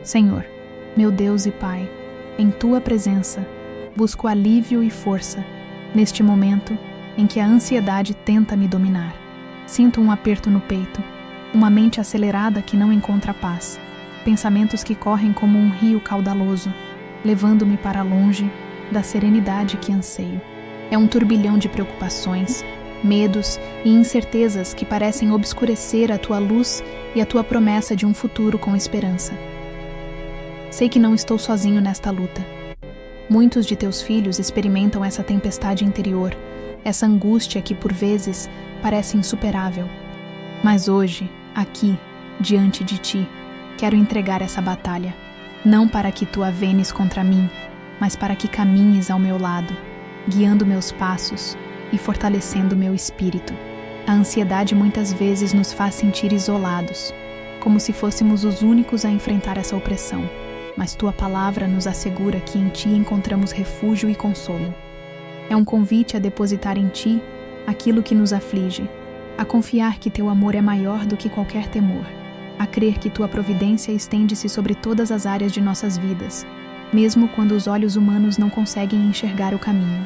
Senhor, meu Deus e Pai, em Tua presença, busco alívio e força neste momento em que a ansiedade tenta me dominar. Sinto um aperto no peito, uma mente acelerada que não encontra paz, pensamentos que correm como um rio caudaloso, levando-me para longe da serenidade que anseio. É um turbilhão de preocupações, medos e incertezas que parecem obscurecer a Tua luz e a Tua promessa de um futuro com esperança. Sei que não estou sozinho nesta luta. Muitos de Teus filhos experimentam essa tempestade interior, essa angústia que por vezes parece insuperável. Mas hoje, aqui, diante de Ti, quero entregar essa batalha, não para que Tu avenes contra mim, mas para que caminhes ao meu lado, guiando meus passos e fortalecendo meu espírito. A ansiedade muitas vezes nos faz sentir isolados, como se fôssemos os únicos a enfrentar essa opressão. Mas Tua palavra nos assegura que em Ti encontramos refúgio e consolo. É um convite a depositar em Ti aquilo que nos aflige, a confiar que Teu amor é maior do que qualquer temor, a crer que Tua providência estende-se sobre todas as áreas de nossas vidas, mesmo quando os olhos humanos não conseguem enxergar o caminho.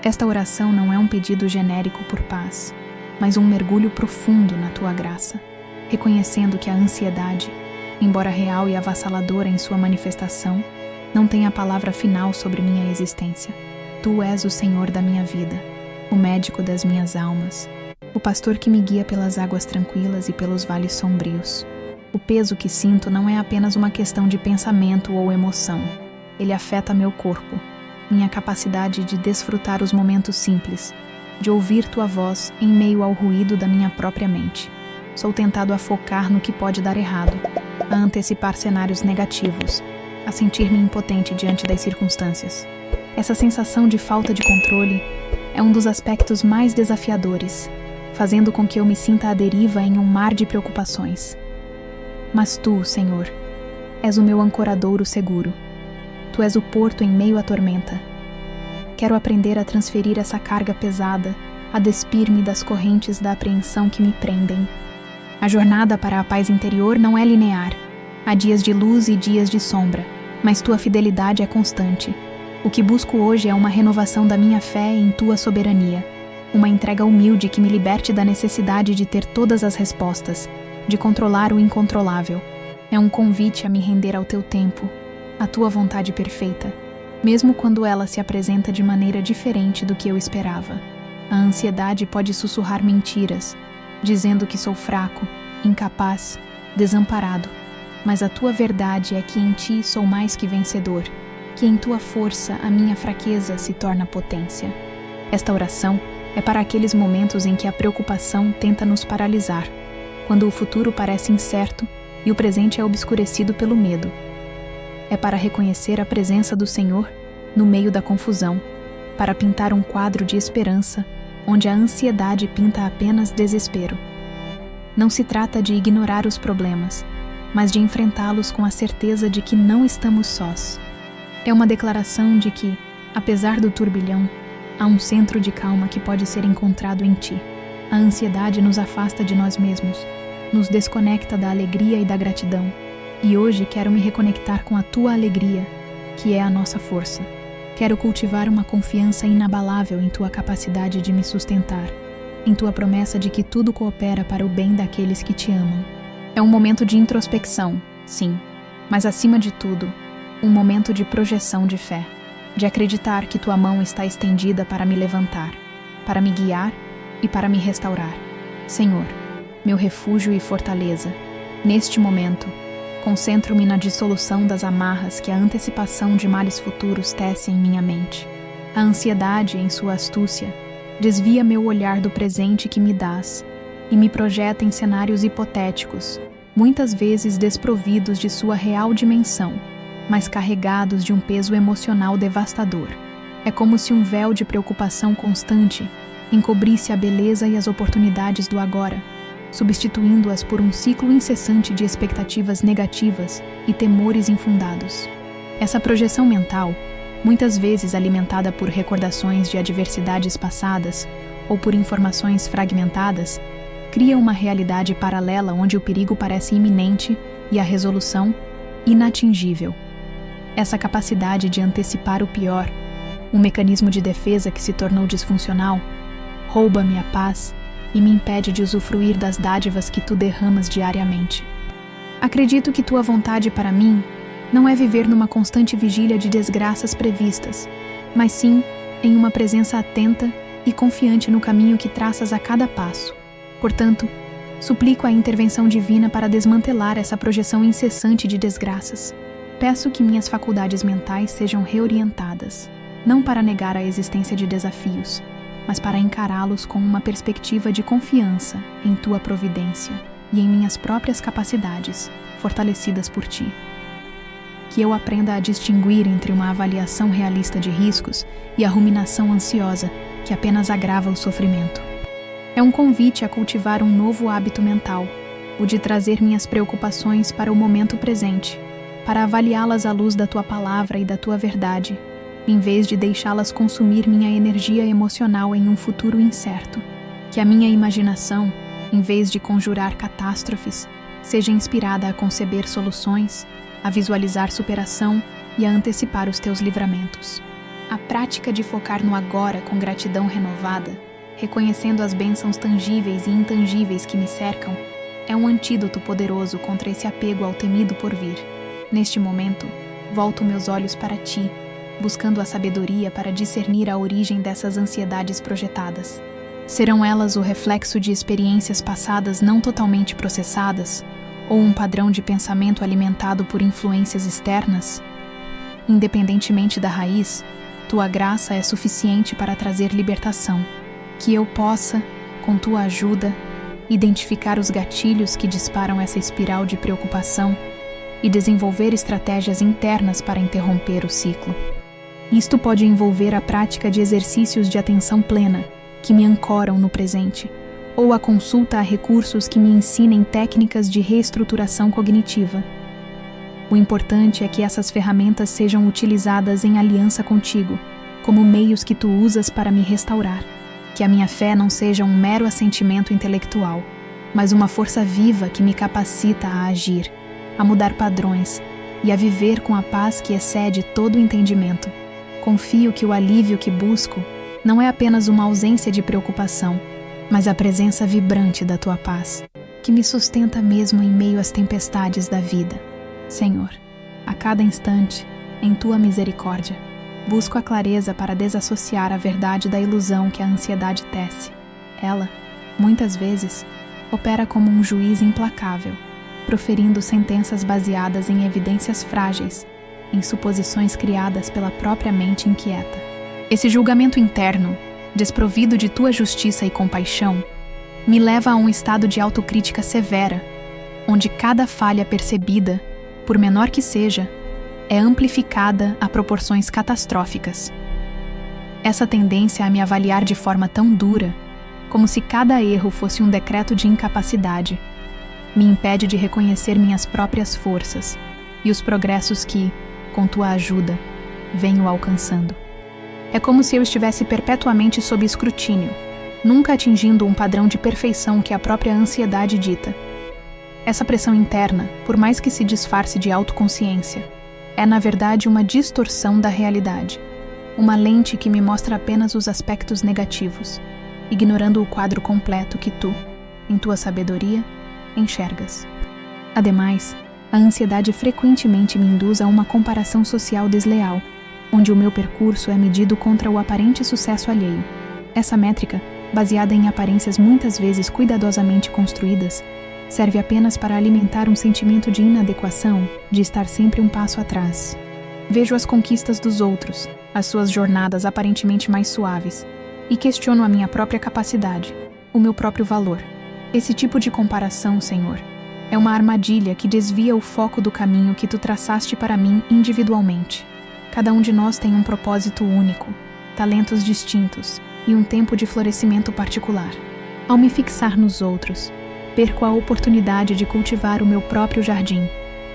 Esta oração não é um pedido genérico por paz, mas um mergulho profundo na Tua graça, reconhecendo que a ansiedade, embora real e avassaladora em sua manifestação, não tem a palavra final sobre minha existência. Tu és o Senhor da minha vida, o médico das minhas almas, o pastor que me guia pelas águas tranquilas e pelos vales sombrios. O peso que sinto não é apenas uma questão de pensamento ou emoção. Ele afeta meu corpo, minha capacidade de desfrutar os momentos simples, de ouvir Tua voz em meio ao ruído da minha própria mente. Sou tentado a focar no que pode dar errado, a antecipar cenários negativos, a sentir-me impotente diante das circunstâncias. Essa sensação de falta de controle é um dos aspectos mais desafiadores, fazendo com que eu me sinta à deriva em um mar de preocupações. Mas Tu, Senhor, és o meu ancoradouro seguro. Tu és o porto em meio à tormenta. Quero aprender a transferir essa carga pesada, a despir-me das correntes da apreensão que me prendem. A jornada para a paz interior não é linear. Há dias de luz e dias de sombra, mas Tua fidelidade é constante. O que busco hoje é uma renovação da minha fé em Tua soberania, uma entrega humilde que me liberte da necessidade de ter todas as respostas, de controlar o incontrolável. É um convite a me render ao Teu tempo, à Tua vontade perfeita, mesmo quando ela se apresenta de maneira diferente do que eu esperava. A ansiedade pode sussurrar mentiras, dizendo que sou fraco, incapaz, desamparado, mas a Tua verdade é que em Ti sou mais que vencedor, que em Tua força a minha fraqueza se torna potência. Esta oração é para aqueles momentos em que a preocupação tenta nos paralisar, quando o futuro parece incerto e o presente é obscurecido pelo medo. É para reconhecer a presença do Senhor no meio da confusão, para pintar um quadro de esperança onde a ansiedade pinta apenas desespero. Não se trata de ignorar os problemas, mas de enfrentá-los com a certeza de que não estamos sós. É uma declaração de que, apesar do turbilhão, há um centro de calma que pode ser encontrado em Ti. A ansiedade nos afasta de nós mesmos, nos desconecta da alegria e da gratidão. E hoje quero me reconectar com a Tua alegria, que é a nossa força. Quero cultivar uma confiança inabalável em Tua capacidade de me sustentar, em Tua promessa de que tudo coopera para o bem daqueles que Te amam. É um momento de introspecção, sim, mas acima de tudo, um momento de projeção de fé, de acreditar que Tua mão está estendida para me levantar, para me guiar e para me restaurar. Senhor, meu refúgio e fortaleza, neste momento, concentro-me na dissolução das amarras que a antecipação de males futuros tece em minha mente. A ansiedade, em sua astúcia, desvia meu olhar do presente que me dás e me projeta em cenários hipotéticos, muitas vezes desprovidos de sua real dimensão, mas carregados de um peso emocional devastador. É como se um véu de preocupação constante encobrisse a beleza e as oportunidades do agora, substituindo-as por um ciclo incessante de expectativas negativas e temores infundados. Essa projeção mental, muitas vezes alimentada por recordações de adversidades passadas ou por informações fragmentadas, cria uma realidade paralela onde o perigo parece iminente e a resolução inatingível. Essa capacidade de antecipar o pior, um mecanismo de defesa que se tornou disfuncional, rouba-me a paz e me impede de usufruir das dádivas que tu derramas diariamente. Acredito que tua vontade para mim não é viver numa constante vigília de desgraças previstas, mas sim em uma presença atenta e confiante no caminho que traças a cada passo. Portanto, suplico a intervenção divina para desmantelar essa projeção incessante de desgraças. Peço que minhas faculdades mentais sejam reorientadas, não para negar a existência de desafios, mas para encará-los com uma perspectiva de confiança em tua providência e em minhas próprias capacidades, fortalecidas por ti. Que eu aprenda a distinguir entre uma avaliação realista de riscos e a ruminação ansiosa que apenas agrava o sofrimento. É um convite a cultivar um novo hábito mental, o de trazer minhas preocupações para o momento presente, para avaliá-las à luz da tua palavra e da tua verdade, em vez de deixá-las consumir minha energia emocional em um futuro incerto. Que a minha imaginação, em vez de conjurar catástrofes, seja inspirada a conceber soluções, a visualizar superação e a antecipar os teus livramentos. A prática de focar no agora com gratidão renovada, reconhecendo as bênçãos tangíveis e intangíveis que me cercam, é um antídoto poderoso contra esse apego ao temido porvir. Neste momento, volto meus olhos para ti, buscando a sabedoria para discernir a origem dessas ansiedades projetadas. Serão elas o reflexo de experiências passadas não totalmente processadas, ou um padrão de pensamento alimentado por influências externas? Independentemente da raiz, tua graça é suficiente para trazer libertação. Que eu possa, com tua ajuda, identificar os gatilhos que disparam essa espiral de preocupação e desenvolver estratégias internas para interromper o ciclo. Isto pode envolver a prática de exercícios de atenção plena, que me ancoram no presente, ou a consulta a recursos que me ensinem técnicas de reestruturação cognitiva. O importante é que essas ferramentas sejam utilizadas em aliança contigo, como meios que tu usas para me restaurar. Que a minha fé não seja um mero assentimento intelectual, mas uma força viva que me capacita a agir, a mudar padrões e a viver com a paz que excede todo o entendimento. Confio que o alívio que busco não é apenas uma ausência de preocupação, mas a presença vibrante da tua paz, que me sustenta mesmo em meio às tempestades da vida. Senhor, a cada instante, em tua misericórdia, busco a clareza para desassociar a verdade da ilusão que a ansiedade tece. Ela, muitas vezes, opera como um juiz implacável, proferindo sentenças baseadas em evidências frágeis, em suposições criadas pela própria mente inquieta. Esse julgamento interno, desprovido de tua justiça e compaixão, me leva a um estado de autocrítica severa, onde cada falha percebida, por menor que seja, é amplificada a proporções catastróficas. Essa tendência a me avaliar de forma tão dura, como se cada erro fosse um decreto de incapacidade, me impede de reconhecer minhas próprias forças e os progressos que, com tua ajuda, venho alcançando. É como se eu estivesse perpetuamente sob escrutínio, nunca atingindo um padrão de perfeição que a própria ansiedade dita. Essa pressão interna, por mais que se disfarce de autoconsciência, é na verdade uma distorção da realidade, uma lente que me mostra apenas os aspectos negativos, ignorando o quadro completo que tu, em tua sabedoria, enxergas. Ademais, a ansiedade frequentemente me induz a uma comparação social desleal, onde o meu percurso é medido contra o aparente sucesso alheio. Essa métrica, baseada em aparências muitas vezes cuidadosamente construídas, serve apenas para alimentar um sentimento de inadequação, de estar sempre um passo atrás. Vejo as conquistas dos outros, as suas jornadas aparentemente mais suaves, e questiono a minha própria capacidade, o meu próprio valor. Esse tipo de comparação, Senhor, é uma armadilha que desvia o foco do caminho que tu traçaste para mim individualmente. Cada um de nós tem um propósito único, talentos distintos e um tempo de florescimento particular. Ao me fixar nos outros, perco a oportunidade de cultivar o meu próprio jardim,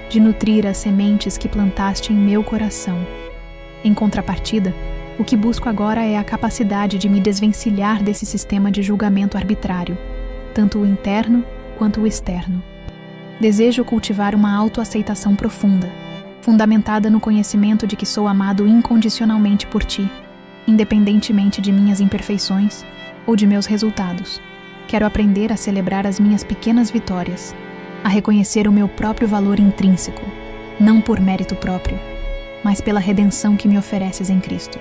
de nutrir as sementes que plantaste em meu coração. Em contrapartida, o que busco agora é a capacidade de me desvencilhar desse sistema de julgamento arbitrário, tanto o interno quanto o externo. Desejo cultivar uma autoaceitação profunda, fundamentada no conhecimento de que sou amado incondicionalmente por Ti, independentemente de minhas imperfeições ou de meus resultados. Quero aprender a celebrar as minhas pequenas vitórias, a reconhecer o meu próprio valor intrínseco, não por mérito próprio, mas pela redenção que me ofereces em Cristo.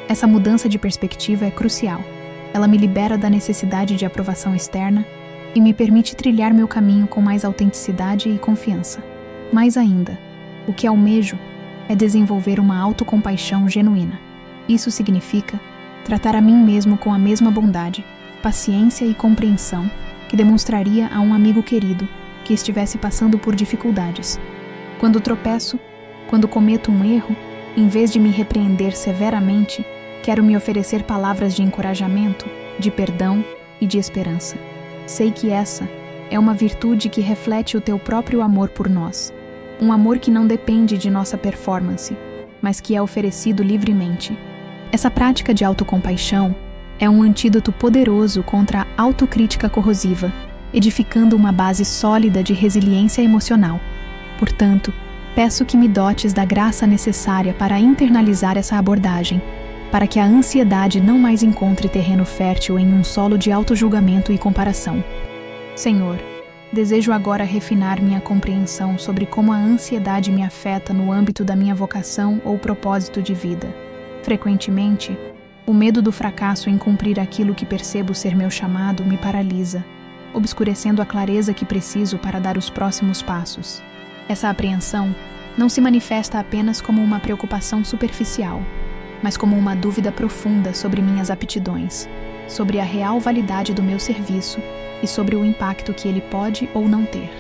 Essa mudança de perspectiva é crucial. Ela me libera da necessidade de aprovação externa e me permite trilhar meu caminho com mais autenticidade e confiança. Mais ainda, o que almejo é desenvolver uma autocompaixão genuína. Isso significa tratar a mim mesmo com a mesma bondade, paciência e compreensão que demonstraria a um amigo querido que estivesse passando por dificuldades. Quando tropeço, quando cometo um erro, em vez de me repreender severamente, quero me oferecer palavras de encorajamento, de perdão e de esperança. Sei que essa é uma virtude que reflete o Teu próprio amor por nós. Um amor que não depende de nossa performance, mas que é oferecido livremente. Essa prática de autocompaixão é um antídoto poderoso contra a autocrítica corrosiva, edificando uma base sólida de resiliência emocional. Portanto, peço que me dotes da graça necessária para internalizar essa abordagem, para que a ansiedade não mais encontre terreno fértil em um solo de autojulgamento e comparação. Senhor, desejo agora refinar minha compreensão sobre como a ansiedade me afeta no âmbito da minha vocação ou propósito de vida. Frequentemente, o medo do fracasso em cumprir aquilo que percebo ser meu chamado me paralisa, obscurecendo a clareza que preciso para dar os próximos passos. Essa apreensão não se manifesta apenas como uma preocupação superficial, mas como uma dúvida profunda sobre minhas aptidões, sobre a real validade do meu serviço e sobre o impacto que ele pode ou não ter.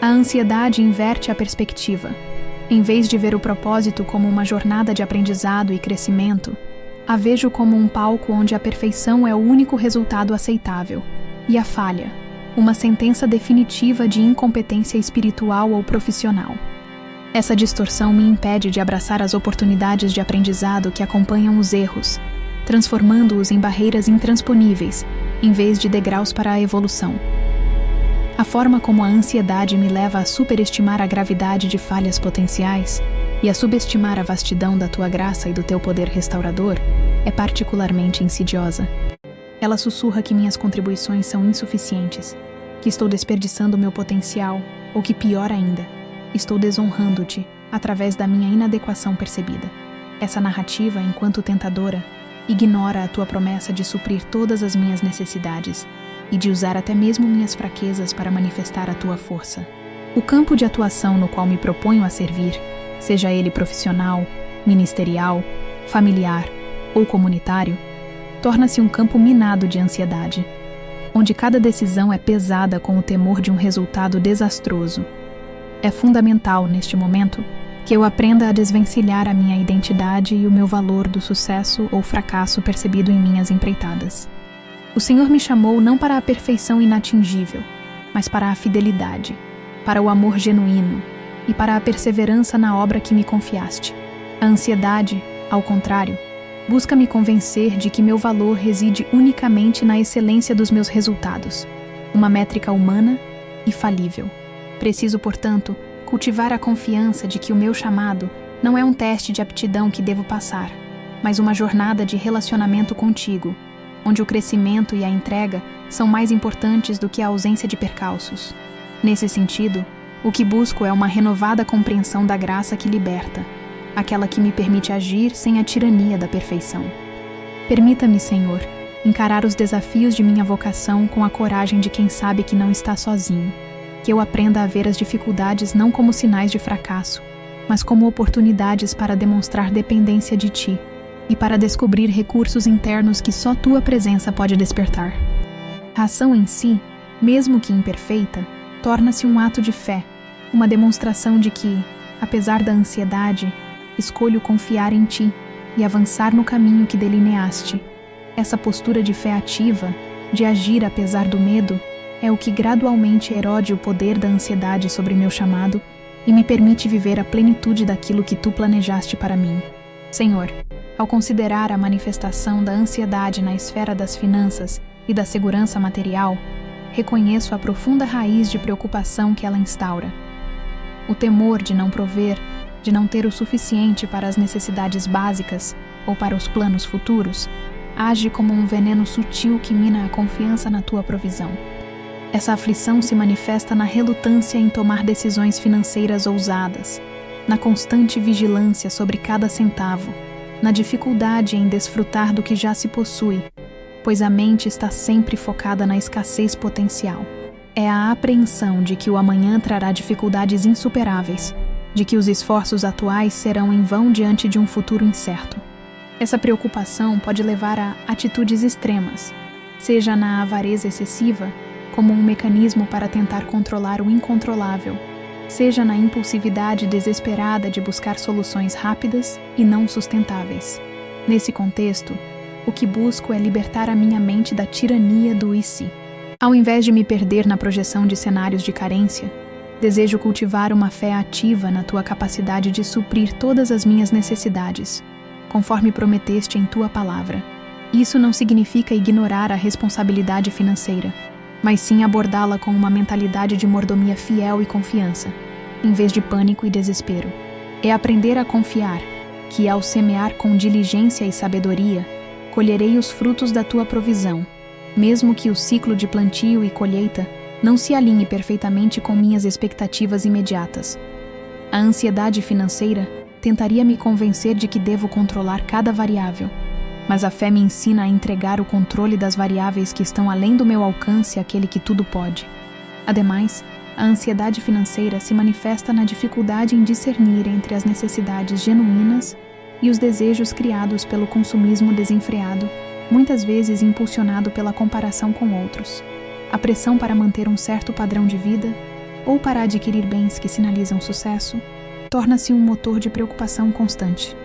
A ansiedade inverte a perspectiva. Em vez de ver o propósito como uma jornada de aprendizado e crescimento, a vejo como um palco onde a perfeição é o único resultado aceitável, e a falha, uma sentença definitiva de incompetência espiritual ou profissional. Essa distorção me impede de abraçar as oportunidades de aprendizado que acompanham os erros, transformando-os em barreiras intransponíveis, em vez de degraus para a evolução. A forma como a ansiedade me leva a superestimar a gravidade de falhas potenciais e a subestimar a vastidão da Tua graça e do Teu poder restaurador é particularmente insidiosa. Ela sussurra que minhas contribuições são insuficientes, que estou desperdiçando meu potencial, ou que, pior ainda, estou desonrando-Te através da minha inadequação percebida. Essa narrativa, enquanto tentadora, ignora a Tua promessa de suprir todas as minhas necessidades e de usar até mesmo minhas fraquezas para manifestar a Tua força. O campo de atuação no qual me proponho a servir, seja ele profissional, ministerial, familiar ou comunitário, torna-se um campo minado de ansiedade, onde cada decisão é pesada com o temor de um resultado desastroso. É fundamental, neste momento, que eu aprenda a desvencilhar a minha identidade e o meu valor do sucesso ou fracasso percebido em minhas empreitadas. O Senhor me chamou não para a perfeição inatingível, mas para a fidelidade, para o amor genuíno e para a perseverança na obra que me confiaste. A ansiedade, ao contrário, busca me convencer de que meu valor reside unicamente na excelência dos meus resultados, uma métrica humana e falível. Preciso, portanto, cultivar a confiança de que o meu chamado não é um teste de aptidão que devo passar, mas uma jornada de relacionamento contigo, onde o crescimento e a entrega são mais importantes do que a ausência de percalços. Nesse sentido, o que busco é uma renovada compreensão da graça que liberta, aquela que me permite agir sem a tirania da perfeição. Permita-me, Senhor, encarar os desafios de minha vocação com a coragem de quem sabe que não está sozinho, que eu aprenda a ver as dificuldades não como sinais de fracasso, mas como oportunidades para demonstrar dependência de Ti e para descobrir recursos internos que só Tua presença pode despertar. A ação em si, mesmo que imperfeita, torna-se um ato de fé, uma demonstração de que, apesar da ansiedade, escolho confiar em Ti e avançar no caminho que delineaste. Essa postura de fé ativa, de agir apesar do medo, é o que gradualmente erode o poder da ansiedade sobre meu chamado e me permite viver a plenitude daquilo que Tu planejaste para mim. Senhor, ao considerar a manifestação da ansiedade na esfera das finanças e da segurança material, reconheço a profunda raiz de preocupação que ela instaura. O temor de não prover, de não ter o suficiente para as necessidades básicas ou para os planos futuros, age como um veneno sutil que mina a confiança na tua provisão. Essa aflição se manifesta na relutância em tomar decisões financeiras ousadas, na constante vigilância sobre cada centavo, na dificuldade em desfrutar do que já se possui, pois a mente está sempre focada na escassez potencial. É a apreensão de que o amanhã trará dificuldades insuperáveis, de que os esforços atuais serão em vão diante de um futuro incerto. Essa preocupação pode levar a atitudes extremas, seja na avareza excessiva, como um mecanismo para tentar controlar o incontrolável, seja na impulsividade desesperada de buscar soluções rápidas e não sustentáveis. Nesse contexto, o que busco é libertar a minha mente da tirania do e se. Ao invés de me perder na projeção de cenários de carência, desejo cultivar uma fé ativa na tua capacidade de suprir todas as minhas necessidades, conforme prometeste em tua palavra. Isso não significa ignorar a responsabilidade financeira, mas sim abordá-la com uma mentalidade de mordomia fiel e confiança, em vez de pânico e desespero. É aprender a confiar que, ao semear com diligência e sabedoria, colherei os frutos da tua provisão, mesmo que o ciclo de plantio e colheita não se alinhe perfeitamente com minhas expectativas imediatas. A ansiedade financeira tentaria me convencer de que devo controlar cada variável, mas a fé me ensina a entregar o controle das variáveis que estão além do meu alcance àquele que tudo pode. Ademais, a ansiedade financeira se manifesta na dificuldade em discernir entre as necessidades genuínas e os desejos criados pelo consumismo desenfreado, muitas vezes impulsionado pela comparação com outros. A pressão para manter um certo padrão de vida, ou para adquirir bens que sinalizam sucesso, torna-se um motor de preocupação constante.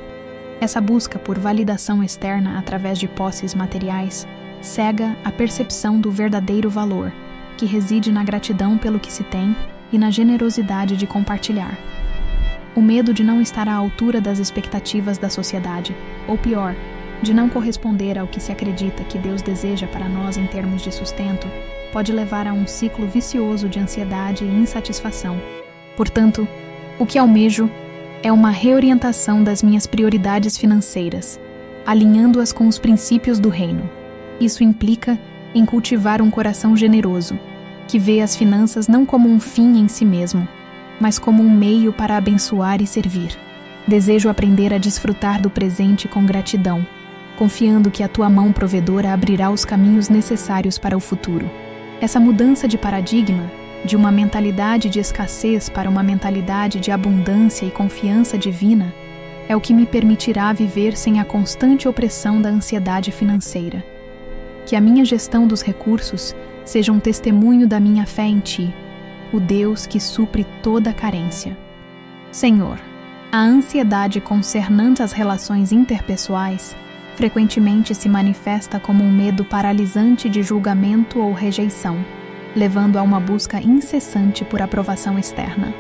Essa busca por validação externa através de posses materiais cega a percepção do verdadeiro valor, que reside na gratidão pelo que se tem e na generosidade de compartilhar. O medo de não estar à altura das expectativas da sociedade, ou pior, de não corresponder ao que se acredita que Deus deseja para nós em termos de sustento, pode levar a um ciclo vicioso de ansiedade e insatisfação. Portanto, o que almejo é uma reorientação das minhas prioridades financeiras, alinhando-as com os princípios do reino. Isso implica em cultivar um coração generoso, que vê as finanças não como um fim em si mesmo, mas como um meio para abençoar e servir. Desejo aprender a desfrutar do presente com gratidão, confiando que a tua mão provedora abrirá os caminhos necessários para o futuro. Essa mudança de paradigma, de uma mentalidade de escassez para uma mentalidade de abundância e confiança divina, é o que me permitirá viver sem a constante opressão da ansiedade financeira. Que a minha gestão dos recursos seja um testemunho da minha fé em Ti, o Deus que supre toda carência. Senhor, a ansiedade concernante às relações interpessoais frequentemente se manifesta como um medo paralisante de julgamento ou rejeição, levando a uma busca incessante por aprovação externa.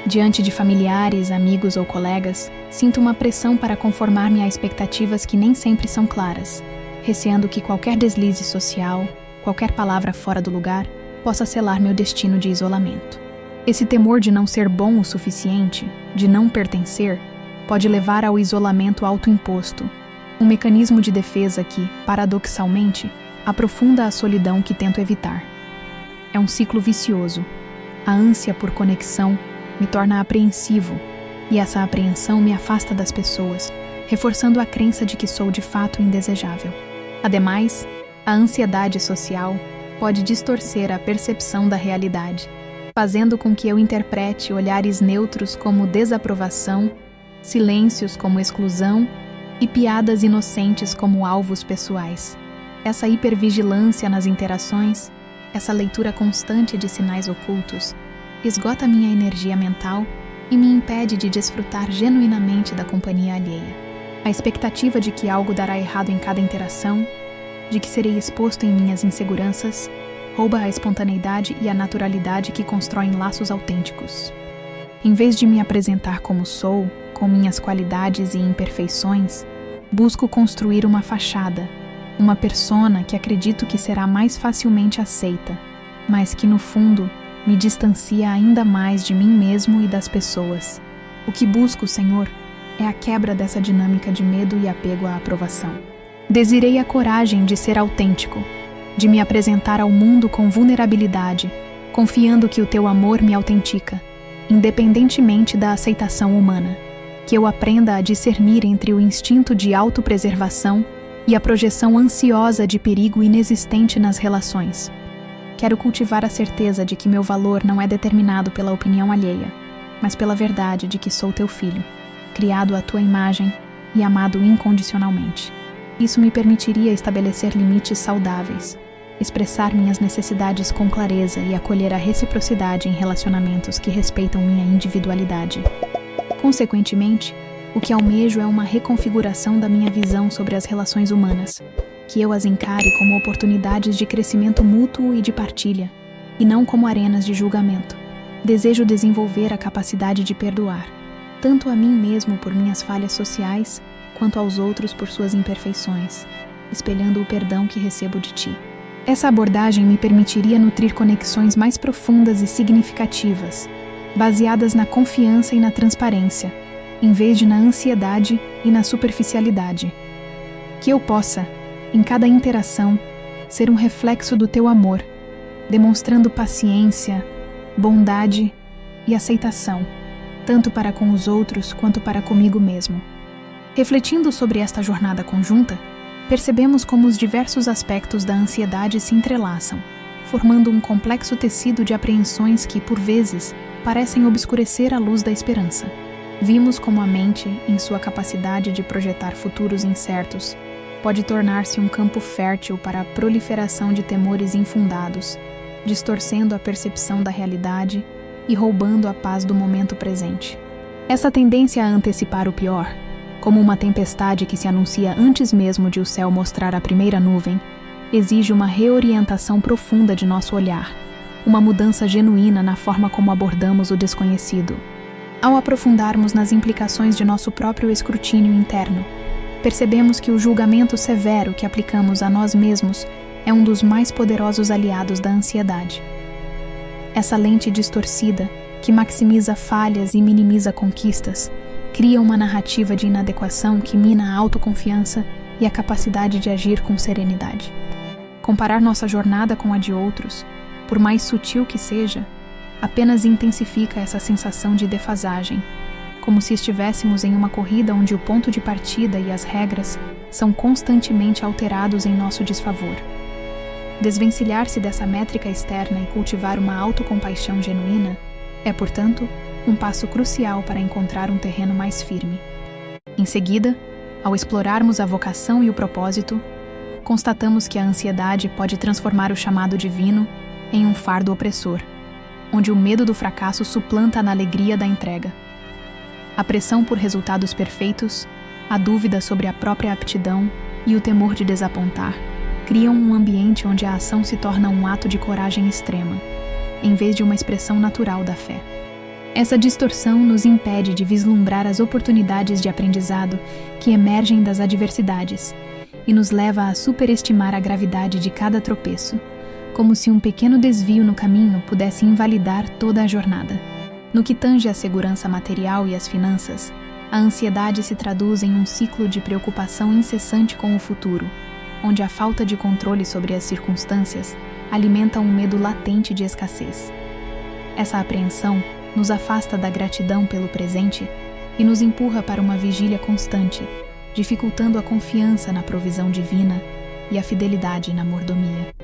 Diante de familiares, amigos ou colegas, sinto uma pressão para conformar-me a expectativas que nem sempre são claras, receando que qualquer deslize social, qualquer palavra fora do lugar, possa selar meu destino de isolamento. Esse temor de não ser bom o suficiente, de não pertencer, pode levar ao isolamento autoimposto, um mecanismo de defesa que, paradoxalmente, aprofunda a solidão que tento evitar. É um ciclo vicioso. A ânsia por conexão me torna apreensivo, e essa apreensão me afasta das pessoas, reforçando a crença de que sou de fato indesejável. Ademais, a ansiedade social pode distorcer a percepção da realidade, fazendo com que eu interprete olhares neutros como desaprovação, silêncios como exclusão e piadas inocentes como alvos pessoais. Essa hipervigilância nas interações, essa leitura constante de sinais ocultos, esgota minha energia mental e me impede de desfrutar genuinamente da companhia alheia. A expectativa de que algo dará errado em cada interação, de que serei exposto em minhas inseguranças, rouba a espontaneidade e a naturalidade que constroem laços autênticos. Em vez de me apresentar como sou, com minhas qualidades e imperfeições, busco construir uma fachada, uma persona que acredito que será mais facilmente aceita, mas que no fundo me distancia ainda mais de mim mesmo e das pessoas. O que busco, Senhor, é a quebra dessa dinâmica de medo e apego à aprovação. Desirei a coragem de ser autêntico, de me apresentar ao mundo com vulnerabilidade, confiando que o teu amor me autentica, independentemente da aceitação humana. Que eu aprenda a discernir entre o instinto de autopreservação e a projeção ansiosa de perigo inexistente nas relações. Quero cultivar a certeza de que meu valor não é determinado pela opinião alheia, mas pela verdade de que sou teu filho, criado à tua imagem e amado incondicionalmente. Isso me permitiria estabelecer limites saudáveis, expressar minhas necessidades com clareza e acolher a reciprocidade em relacionamentos que respeitam minha individualidade. Consequentemente, o que almejo é uma reconfiguração da minha visão sobre as relações humanas, que eu as encare como oportunidades de crescimento mútuo e de partilha, e não como arenas de julgamento. Desejo desenvolver a capacidade de perdoar, tanto a mim mesmo por minhas falhas sociais, quanto aos outros por suas imperfeições, espelhando o perdão que recebo de ti. Essa abordagem me permitiria nutrir conexões mais profundas e significativas, baseadas na confiança e na transparência, em vez de na ansiedade e na superficialidade. Que eu possa, em cada interação, ser um reflexo do teu amor, demonstrando paciência, bondade e aceitação, tanto para com os outros quanto para comigo mesmo. Refletindo sobre esta jornada conjunta, percebemos como os diversos aspectos da ansiedade se entrelaçam, formando um complexo tecido de apreensões que, por vezes, parecem obscurecer a luz da esperança. Vimos como a mente, em sua capacidade de projetar futuros incertos, pode tornar-se um campo fértil para a proliferação de temores infundados, distorcendo a percepção da realidade e roubando a paz do momento presente. Essa tendência a antecipar o pior, como uma tempestade que se anuncia antes mesmo de o céu mostrar a primeira nuvem, exige uma reorientação profunda de nosso olhar, uma mudança genuína na forma como abordamos o desconhecido. Ao aprofundarmos nas implicações de nosso próprio escrutínio interno, percebemos que o julgamento severo que aplicamos a nós mesmos é um dos mais poderosos aliados da ansiedade. Essa lente distorcida, que maximiza falhas e minimiza conquistas, cria uma narrativa de inadequação que mina a autoconfiança e a capacidade de agir com serenidade. Comparar nossa jornada com a de outros, por mais sutil que seja, apenas intensifica essa sensação de defasagem, como se estivéssemos em uma corrida onde o ponto de partida e as regras são constantemente alterados em nosso desfavor. Desvencilhar-se dessa métrica externa e cultivar uma autocompaixão genuína é, portanto, um passo crucial para encontrar um terreno mais firme. Em seguida, ao explorarmos a vocação e o propósito, constatamos que a ansiedade pode transformar o chamado divino em um fardo opressor, onde o medo do fracasso suplanta a alegria da entrega. A pressão por resultados perfeitos, a dúvida sobre a própria aptidão e o temor de desapontar criam um ambiente onde a ação se torna um ato de coragem extrema, em vez de uma expressão natural da fé. Essa distorção nos impede de vislumbrar as oportunidades de aprendizado que emergem das adversidades e nos leva a superestimar a gravidade de cada tropeço, como se um pequeno desvio no caminho pudesse invalidar toda a jornada. No que tange à segurança material e às finanças, a ansiedade se traduz em um ciclo de preocupação incessante com o futuro, onde a falta de controle sobre as circunstâncias alimenta um medo latente de escassez. Essa apreensão nos afasta da gratidão pelo presente e nos empurra para uma vigília constante, dificultando a confiança na provisão divina e a fidelidade na mordomia.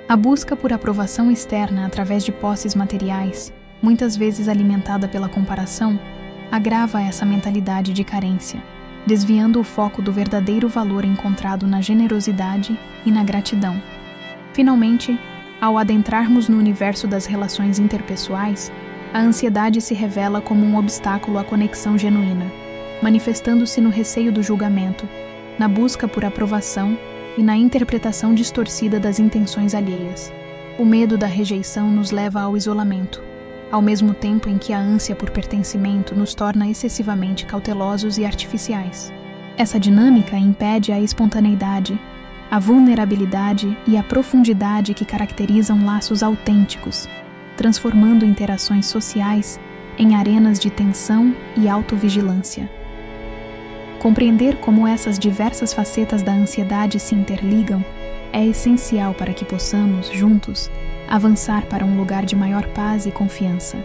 A busca por aprovação externa através de posses materiais, muitas vezes alimentada pela comparação, agrava essa mentalidade de carência, desviando o foco do verdadeiro valor encontrado na generosidade e na gratidão. Finalmente, ao adentrarmos no universo das relações interpessoais, a ansiedade se revela como um obstáculo à conexão genuína, manifestando-se no receio do julgamento, na busca por aprovação e na interpretação distorcida das intenções alheias. O medo da rejeição nos leva ao isolamento, ao mesmo tempo em que a ânsia por pertencimento nos torna excessivamente cautelosos e artificiais. Essa dinâmica impede a espontaneidade, a vulnerabilidade e a profundidade que caracterizam laços autênticos, transformando interações sociais em arenas de tensão e autovigilância. Compreender como essas diversas facetas da ansiedade se interligam é essencial para que possamos, juntos, avançar para um lugar de maior paz e confiança.